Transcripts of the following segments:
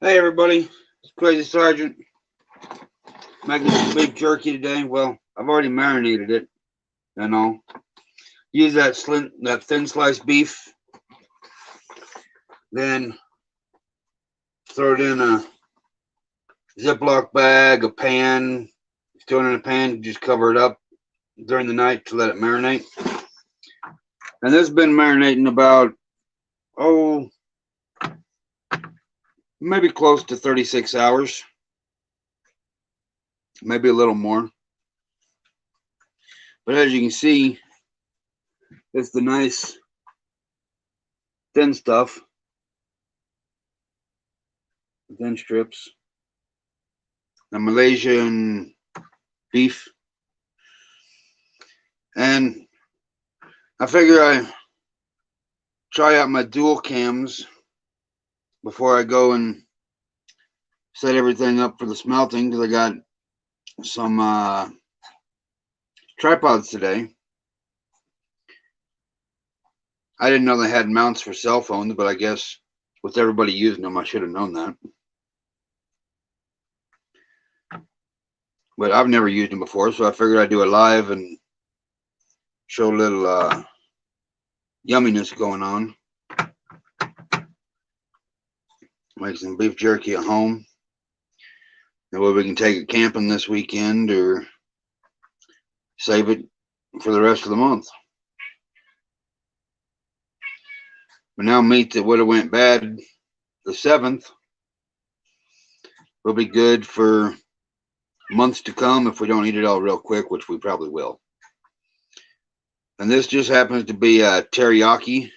Hey everybody, it's Crazy Sergeant. Making some beef jerky today. Well, I've already marinated it and all. Use that thin sliced beef, then throw it in a Ziploc bag, a pan. Throw it in a pan, just cover it up during the night to let it marinate. And this has been marinating about, oh, maybe close to 36 hours, maybe a little more. But as you can see, it's the nice thin stuff, thin strips. The Malaysian beef. And I figure I try out my dual cams before I go and set everything up for the smelting because I got some tripods today. I didn't know they had mounts for cell phones, but I guess with everybody using them, I should have known that. But I've never used them before, so I figured I'd do it live and show a little yumminess going on. Make some beef jerky at home. That way we can take it camping this weekend or save it for the rest of the month. But now meat that would have went bad the 7th will be good for months to come if we don't eat it all real quick, which we probably will. And this just happens to be a teriyaki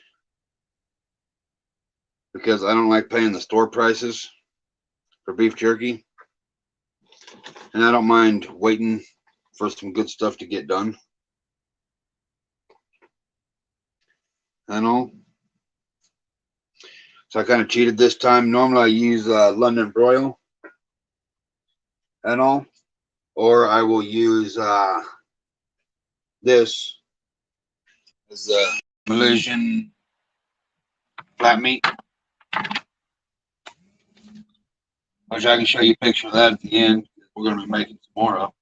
because I don't like paying the store prices for beef jerky. And I don't mind waiting for some good stuff to get done. And all. So I kind of cheated this time. Normally I use London broil and all. Or I will use this as Malaysian flat meat, which I can show you a picture of that at the end. We're going to be making some more of.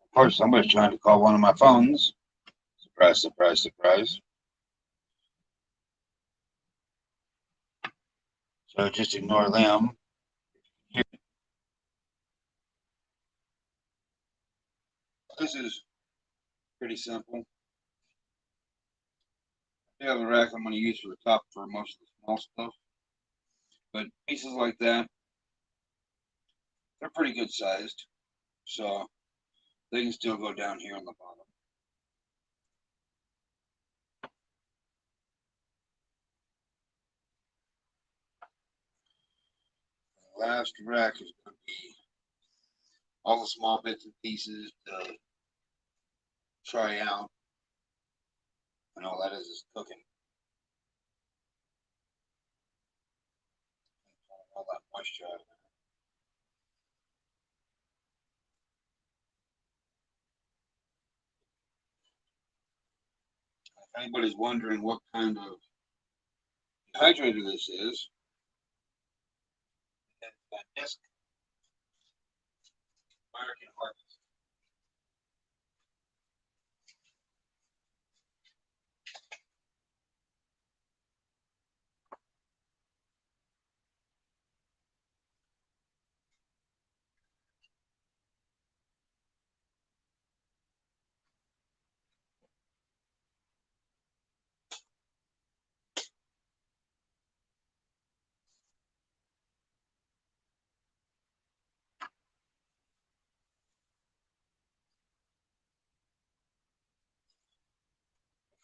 Of course, somebody's trying to call one of my phones. Surprise, surprise, surprise. So just ignore them. This is pretty simple. I have a rack I'm going to use for the top for most of the small stuff. But pieces like that, they're pretty good sized. So they can still go down here on the bottom. The last rack is going to be all the small bits and pieces to try out. And all that is cooking. All that moisture out of it. If anybody's wondering what kind of dehydrator this is, it's that disc American Harvest.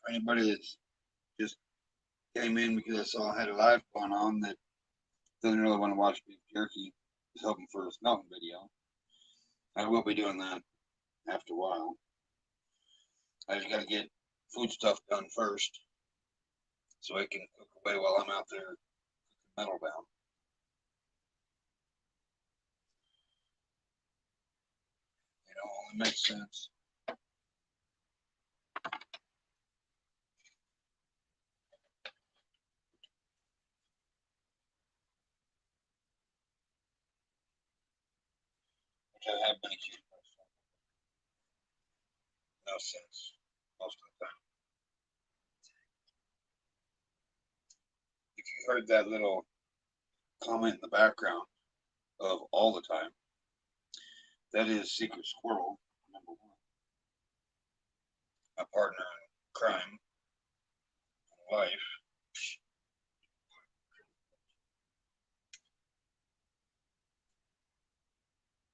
For anybody that's just came in because I saw I had a live going on that doesn't really want to watch beef jerky, is hoping for a smelting video. I will be doing that after a while. I just got to get food stuff done first so I can cook away while I'm out there metal bound. It only makes sense. no sense most of the time. If you heard that little comment in the background of all the time, that is Secret Squirrel, number one. My partner in crime and life.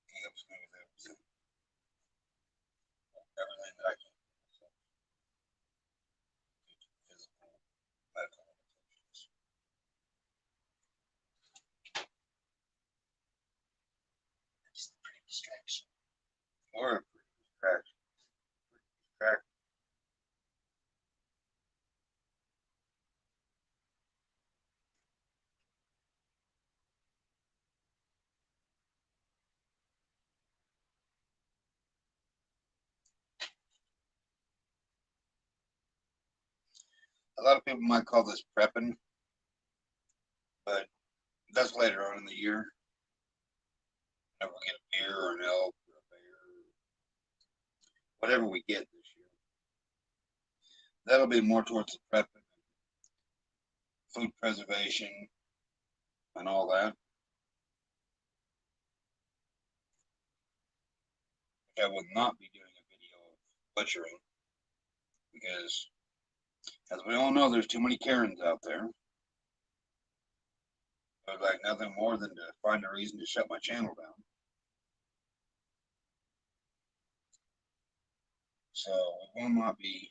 He helps me with everything. Everything that I can. Physical, medical limitations. Just a pretty distraction. Or a pretty distraction. A lot of people might call this prepping, but that's later on in the year. Whenever we get a beer or an elk or a bear, whatever we get this year, that'll be more towards the prepping, food preservation, and all that. I will not be doing a video of butchering because, as we all know, there's too many Karens out there. I'd like nothing more than to find a reason to shut my channel down. So we will not be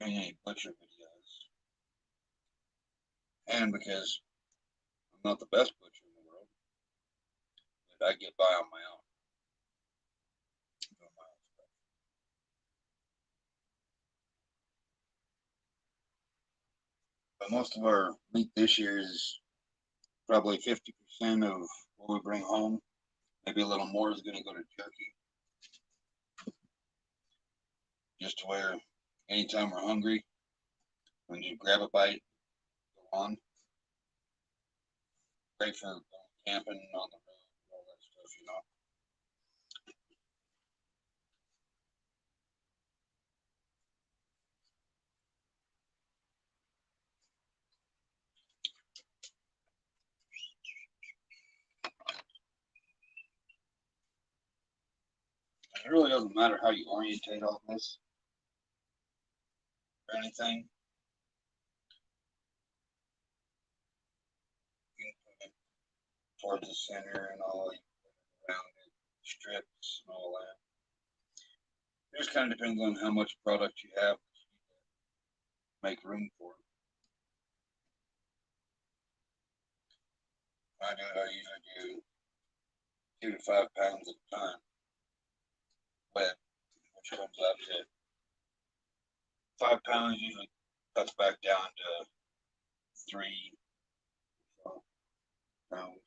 doing any butcher videos. And because I'm not the best butcher in the world, but I get by on my own. But most of our meat this year is probably 50% of what we bring home. Maybe a little more is going to go to jerky. Just to where anytime we're hungry, when you grab a bite, go on. Great for camping on the road, all that stuff, you know. It really doesn't matter how you orientate all this or anything. You can put it towards the center and all around it, strips and all that. It just kind of depends on how much product you have to make room for it. I usually do 2 to 5 pounds at a time, wet, which comes up to 5 pounds, usually cuts back down to 3 pounds.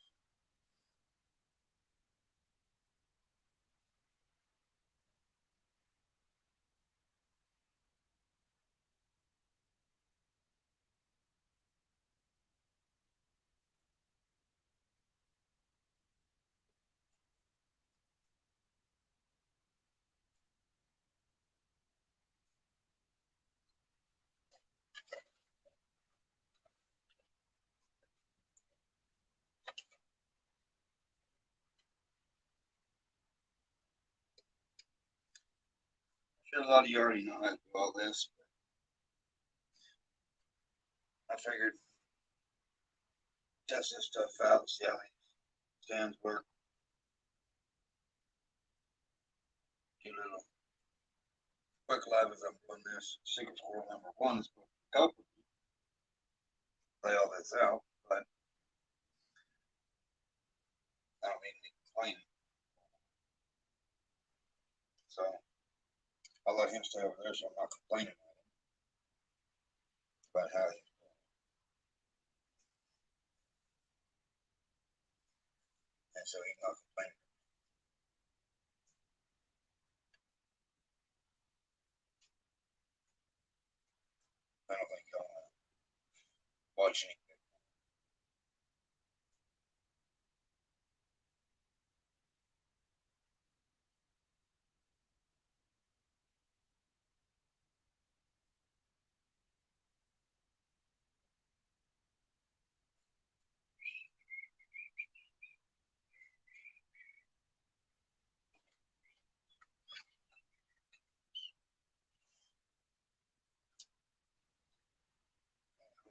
I'm sure a lot of you already know how to do all this, but I figured test this stuff out, see how these stands work. Do a little quick live as I'm doing this. Secret Squirrel number one is supposed to help with me play all this out, but I don't need to complain. So I'll let him stay over there so I'm not complaining about how he's doing. And so he's not complaining. I don't think he'll watch anything.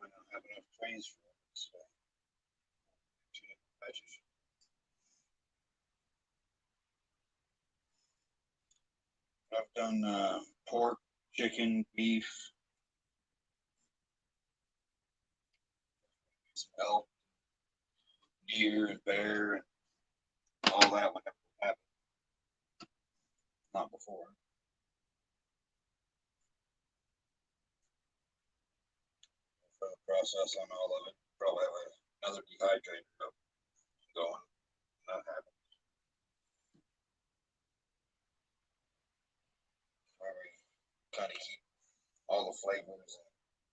I don't have enough trays for it, so 2 batches. I've done pork, chicken, beef, elk, deer, and bear, and all that whenever it happened. Not before. For the process on all of it, probably have another dehydrator up going. Not having. Where we kind of keep all the flavors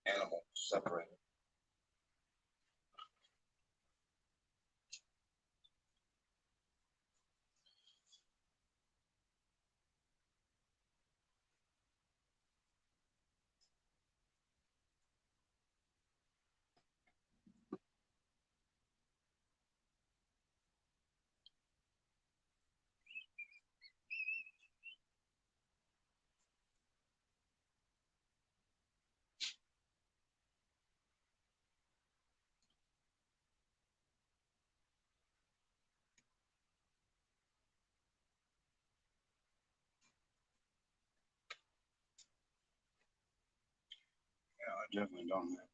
and animals separated. Yeah, I definitely don't have.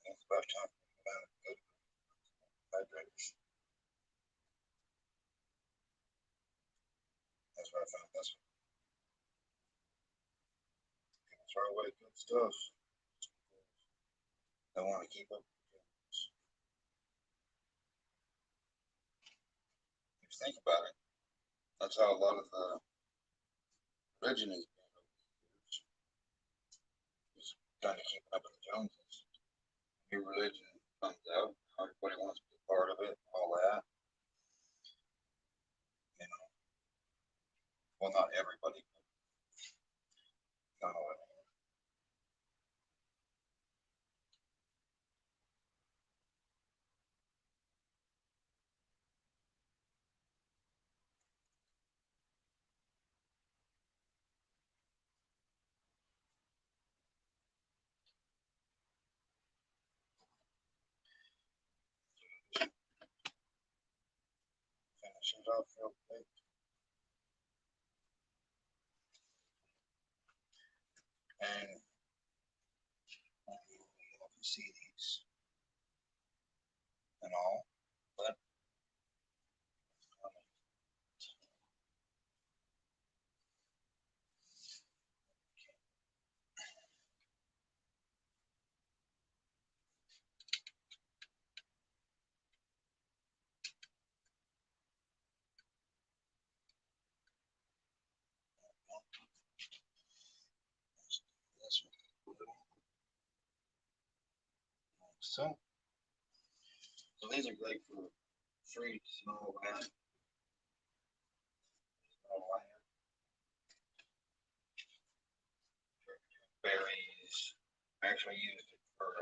It's about time for good hydrators. That's what I found. That's what people throw away good stuff. They want to keep up. If you think about it, that's how a lot of the religion is being over the years. Just kind of keeping up with the Joneses. New religion comes out, everybody wants to be part of it, all that. You know, well, not everybody, but kind of like finish it off real quick. And you can see these and all, but this one. So these are great for fruits and all that. All that. Berries. I actually used it for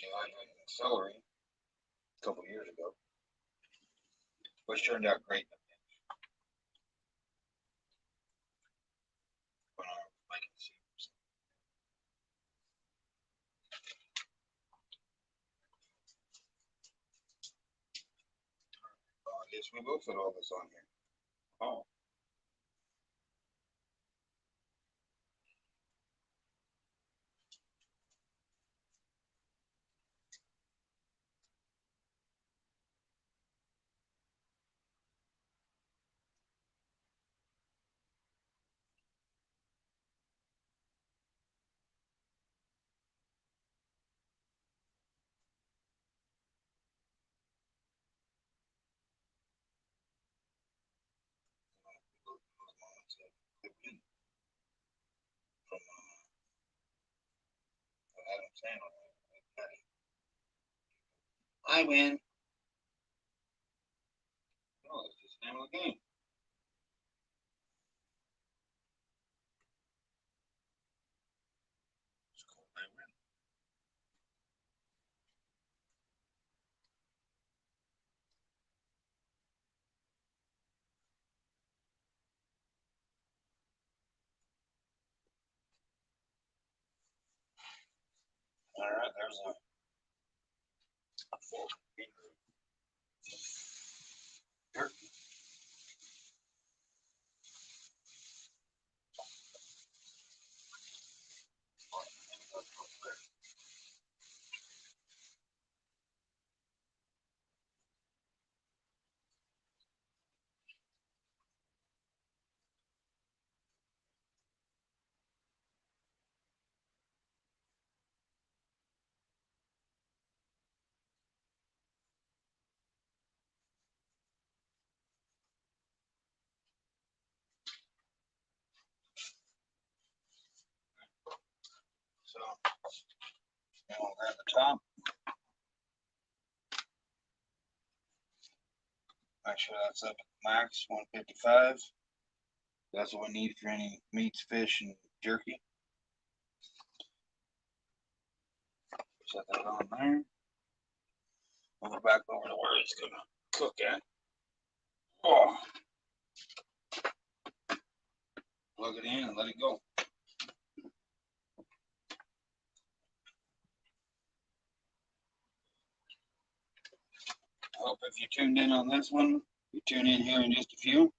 dehydrating celery a couple years ago, which turned out great when I was making soups. I guess we will put all this on here. Oh, those moments of the win from Adam Sandler. I win. No, it's just the name of the game. It's called I win. Alright, there's a full jerky. So, now we'll grab the top. Make sure that's up at the max, 155. That's what we need for any meats, fish, and jerky. Set that on there. We'll go back over to where it's gonna cook at. Oh. Plug it in and let it go. I hope if you tuned in on this one, you tune in here in just a few,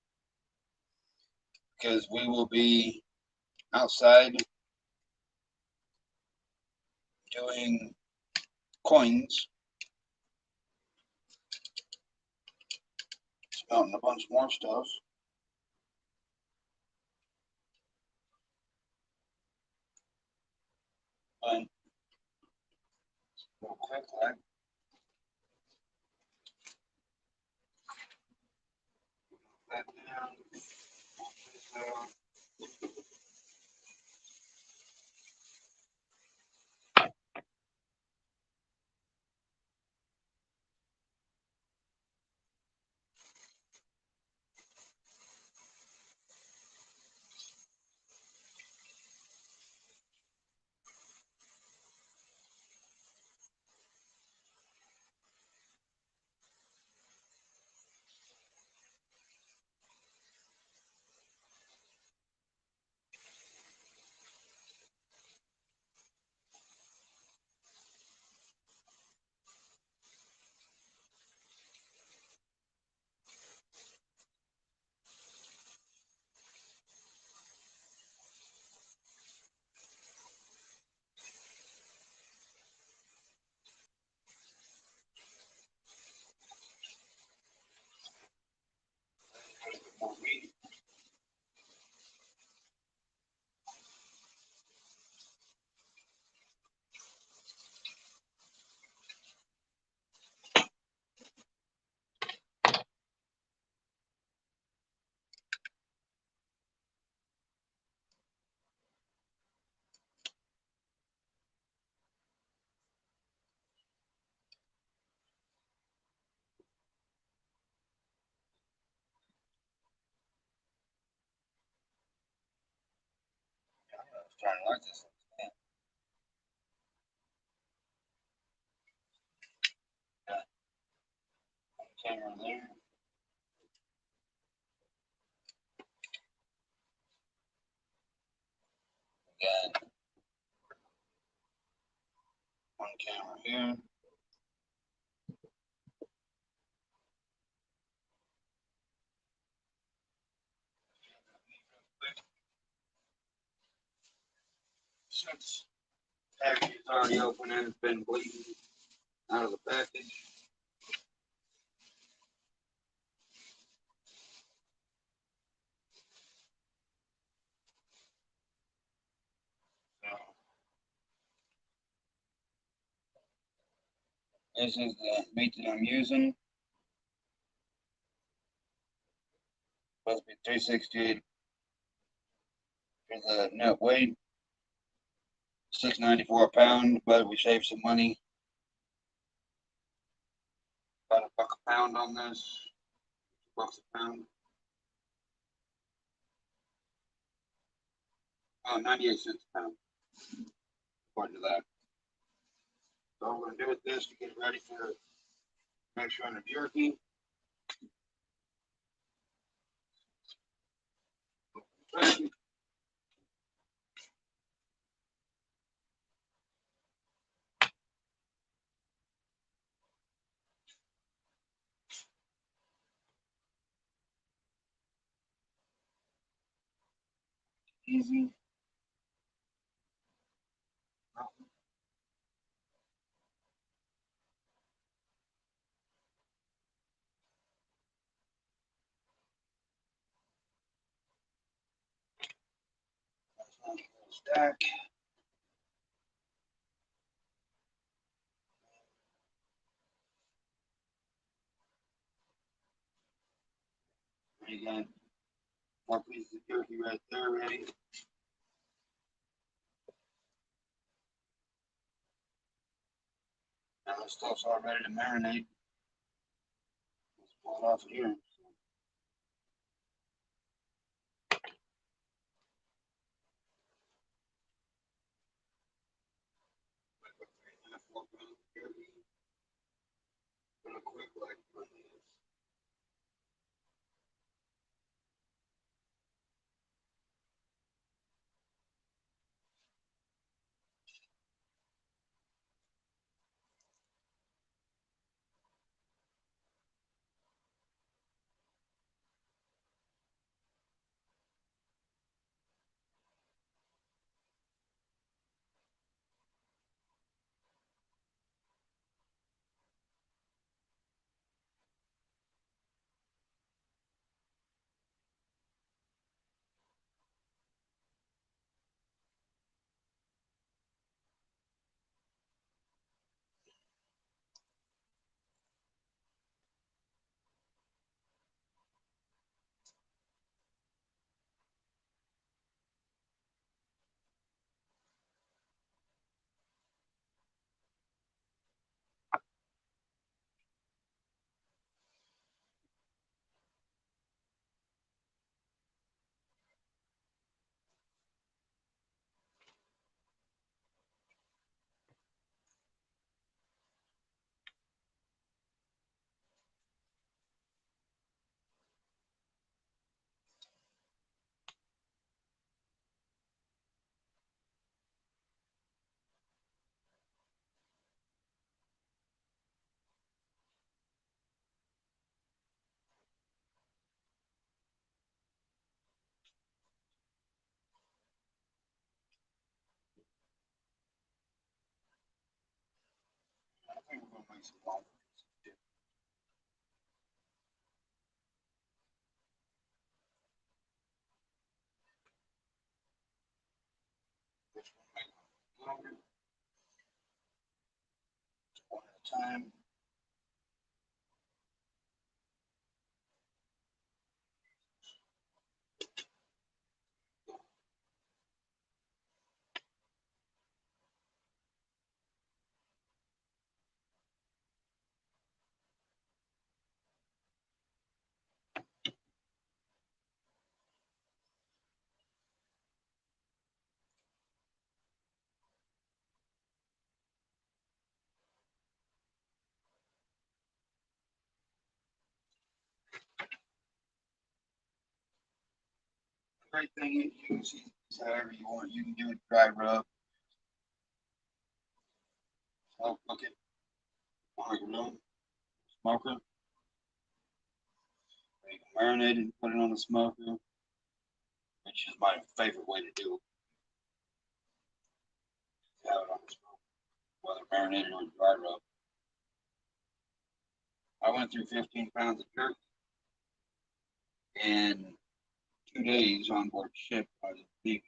because we will be outside doing coins, smelting a bunch more stuff. And real quick, like that down. More meat. I was trying to like this. Got camera there. Got one camera here. Since the package is already open and it's been bleeding out of the package. So this is the meat that I'm using. Supposed to be 368 for the net weight. $6.94 a pound, but we saved some money. About $1 a pound on this. $2 a pound. Oh, 98 cents a pound. According to that. So what we're gonna do with this to get ready for next round of jerky. Easy. Stack. You got more pieces of jerky right there ready. Now this stuff's all ready to marinate. Let's pull it off of here. Real quick, like I think we're gonna make some long. This one make it longer. One at a time. Great thing is you can see this however you want. You can do it dry rub. I'll cook it on a grill, smoker. You can marinate it and put it on the smoker, which is my favorite way to do it. Have it on the smoker, whether marinated or dry rub. I went through 15 pounds of jerky in 2 days on board ship. I was big.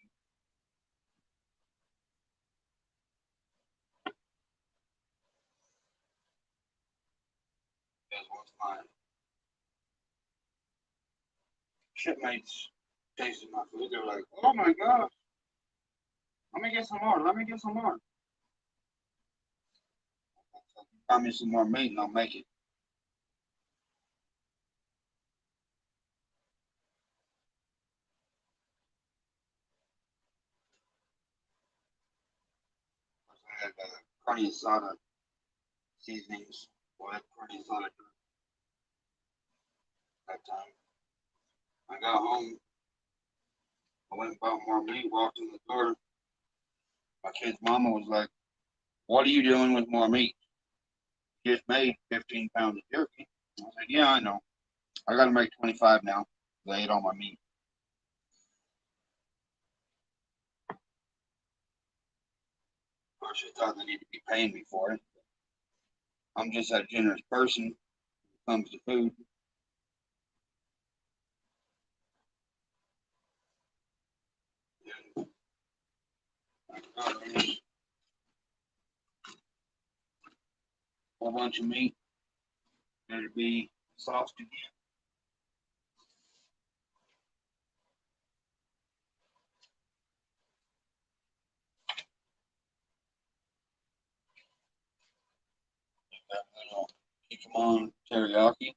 Because once my shipmates tasted my food, they were like, "Oh my gosh, let me get some more. Let me get some more. Find me some more meat and I'll make it." I had carne asada seasonings, or carne asada that time. I got home, I went and bought more meat, walked in the door. My kid's mama was like, "What are you doing with more meat? You just made 15 pounds of jerky." I was like, "Yeah, I know. I got to make 25 now. I ate all my meat." course, I thought they need to be paying me for it. I'm just that generous person when it comes to food. There's a whole bunch of meat. There'd be sauce again. That little Pokemon teriyaki.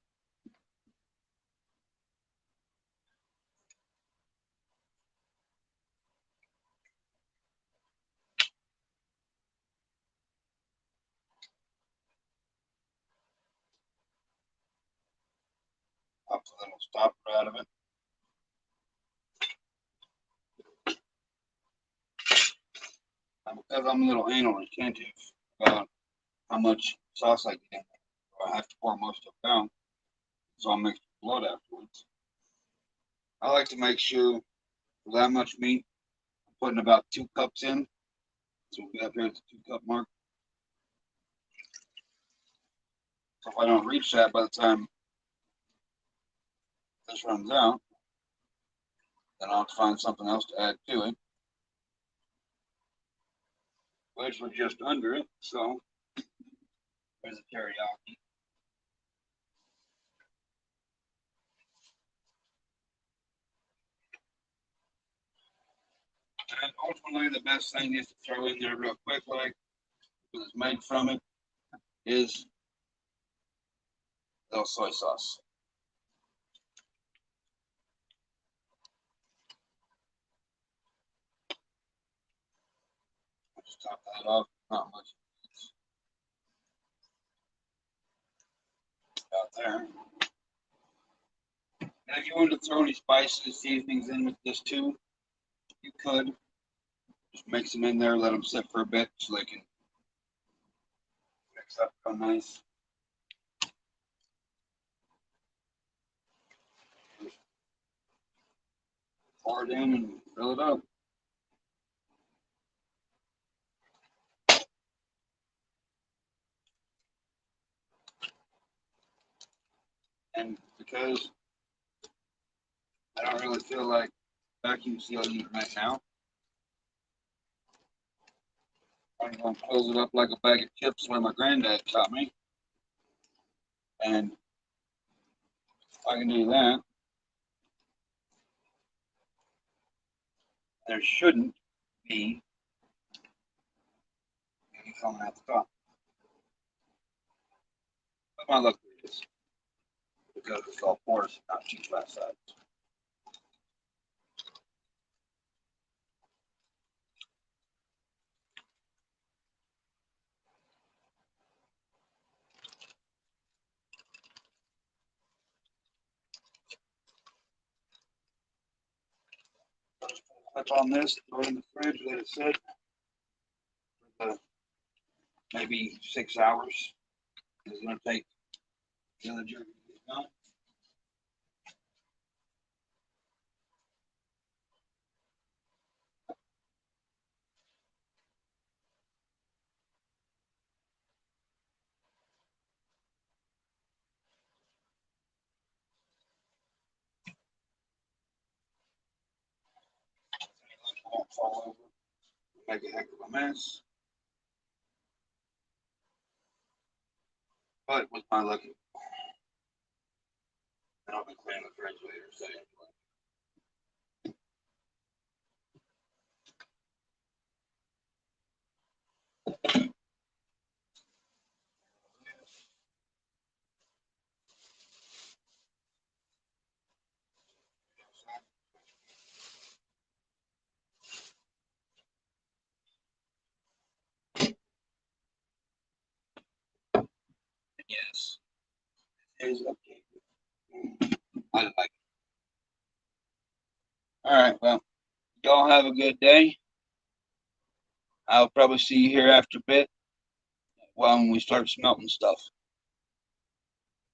Pop the little stopper out of it. And because I'm a little anal retentive about how much sauce I get in there, I have to pour most of it down, so I'll mix the blood afterwards. I like to make sure for that much meat, I'm putting about 2 cups in. So we'll be up here at the 2-cup mark. So if I don't reach that by the time this runs out, then I'll have to find something else to add to it. Which we're just under it, so there's a teriyaki. And ultimately, the best thing is to throw in there real quick, like because it's made from it, is a little soy sauce. Just top that off. Not much out there. And if you wanted to throw any spices, seasonings in with this too, you could. Just mix them in there, let them sit for a bit so they can mix up real nice. Just pour it in and fill it up. And because I don't really feel like vacuum sealing it right now, I'm going to close it up like a bag of chips where my granddad taught me. And if I can do that, there shouldn't be any coming out the top. But my luck it is, because it's all porous, not too flat sides. Clip on this, throw it in the fridge, let it sit for maybe 6 hours. It's going to take the other jerky to get done. Won't fall over, make a heck of a mess. But with my lucky, and I'll be cleaning the fridge later, so anyway. Yes, it is okay. I like it. All right, well, y'all have a good day. I'll probably see you here after a bit when we start smelting stuff.